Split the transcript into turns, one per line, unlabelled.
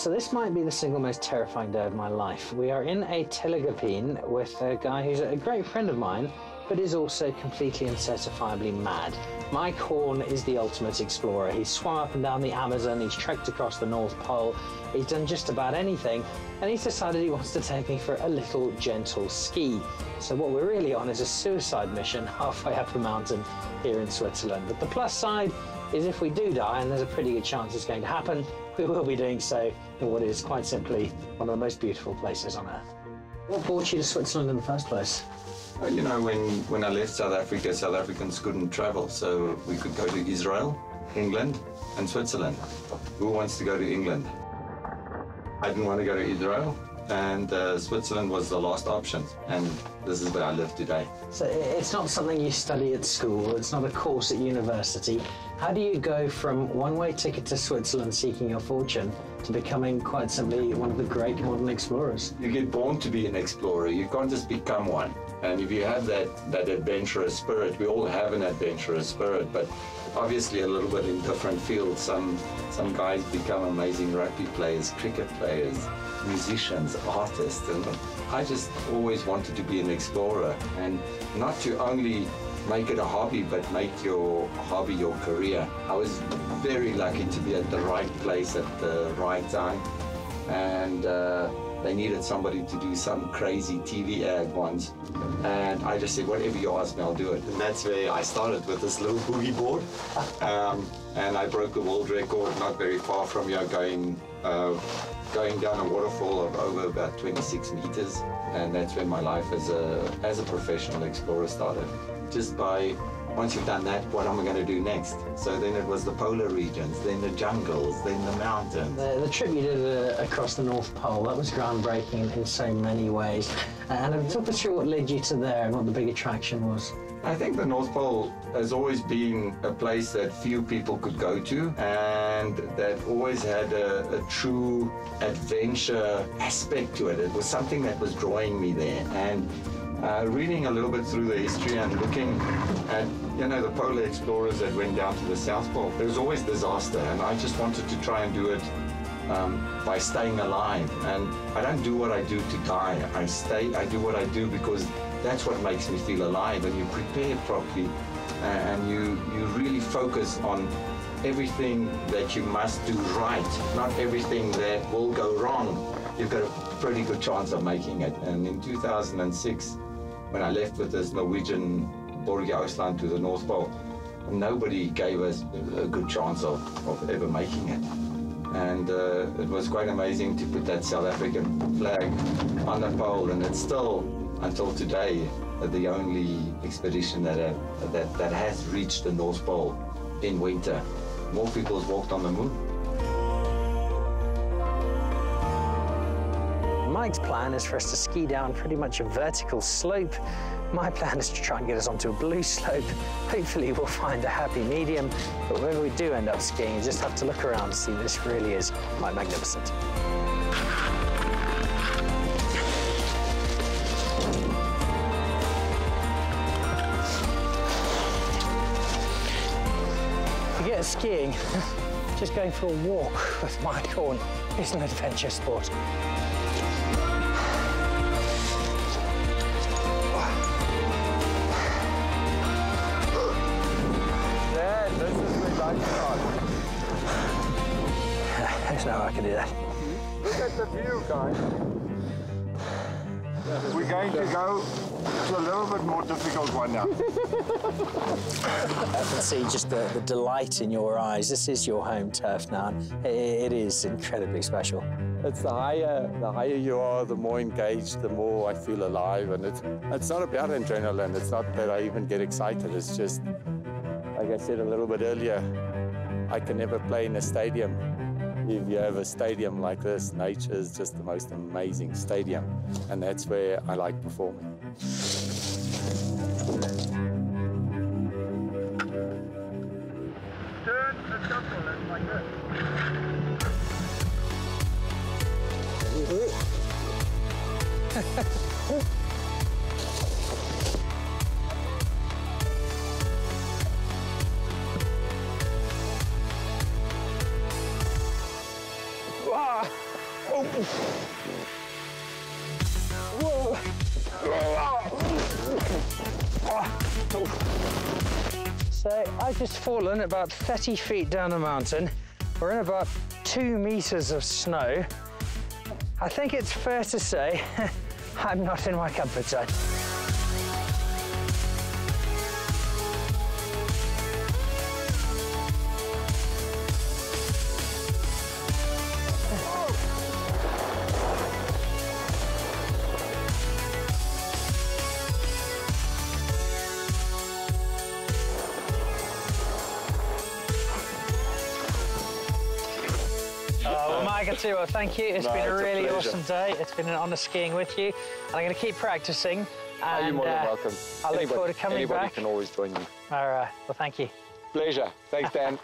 So this might be the single most terrifying day of my life. We are in a Telegabine with a guy who's a great friend of mine, but is also completely and certifiably mad. Mike Horn is the ultimate explorer. He's swum up and down the Amazon, he's trekked across the North Pole, he's done just about anything, and he's decided he wants to take me for a little gentle ski. So what we're really on is a suicide mission halfway up a mountain here in Switzerland. But the plus side is if we do die, and there's a pretty good chance it's going to happen, we will be doing so in what is quite simply one of the most beautiful places on earth. What brought you to Switzerland in the first place?
You know, when I left South Africa, South Africans couldn't travel, so we could go to Israel, England, and Switzerland. Who wants to go to England? I didn't want to go to Israel, and Switzerland was the last option, and this is where I live today.
So it's not something you study at school, it's not a course at university. How do you go from one-way ticket to Switzerland seeking your fortune to becoming quite simply one of the great modern explorers?
You get born to be an explorer, you can't just become one. And if you have that adventurous spirit, we all have an adventurous spirit, but obviously a little bit in different fields. Some guys become amazing rugby players, cricket players, musicians, artists, and I just always wanted to be an explorer, and not to only make it a hobby, but make your hobby your career. I was very lucky to be at the right place at the right time, and they needed somebody to do some crazy TV ad once, and I just said, whatever you ask me, I'll do it. And that's where I started, with this little boogie board, and I broke the world record not very far from here, going down a waterfall of over about 26 meters, and that's when my life as a professional explorer started. Just by, once you've done that, what am I going to do next? So then it was the polar regions, then the jungles, then the mountains.
The trip you did across the North Pole, that was groundbreaking in so many ways. And talk us through what led you to there and what the big attraction was.
I think the North Pole has always been a place that few people could go to, and that always had a true adventure aspect to it. It was something that was drawing me there. And reading a little bit through the history and looking at, you know, the polar explorers that went down to the South Pole, there was always disaster, and I just wanted to try and do it by staying alive. And I don't do what I do to die. I do what I do because that's what makes me feel alive, and you prepare properly, and you really focus on everything that you must do right, not everything that will go wrong. You've got a pretty good chance of making it. And in 2006, when I left with this Norwegian Borgia Ausland to the North Pole, nobody gave us a good chance of ever making it. And it was quite amazing to put that South African flag on the pole, and it's still, until today, the only expedition that has reached the North Pole in winter. More people have walked on the moon.
Mike's plan is for us to ski down pretty much a vertical slope. My plan is to try and get us onto a blue slope. Hopefully we'll find a happy medium, but wherever we do end up skiing, you just have to look around to see this really is quite magnificent. Forget skiing, just going for a walk with Mike Horn is an adventure sport. There's no way I can do that.
Look at the view, guys. We're going to go to a little bit more difficult one now.
I can see just the delight in your eyes. This is your home turf now. It is incredibly special.
It's the higher you are, the more engaged, the more I feel alive. And it's not about adrenaline. It's not that I even get excited. It's just, like I said a little bit earlier, I can never play in a stadium. If you have a stadium like this, nature is just the most amazing stadium, and that's where I like performing.
Turn the shuffle like this.
So I've just fallen about 30 feet down a mountain. We're in about 2 meters of snow. I think it's fair to say I'm not in my comfort zone. Well, thank you. It's been a really awesome day. It's been an honour skiing with you. And I'm going to keep practicing. And,
you're more than welcome.
I look forward to coming back.
Anybody can always join me.
All right. Well, thank you.
Pleasure. Thanks, Dan.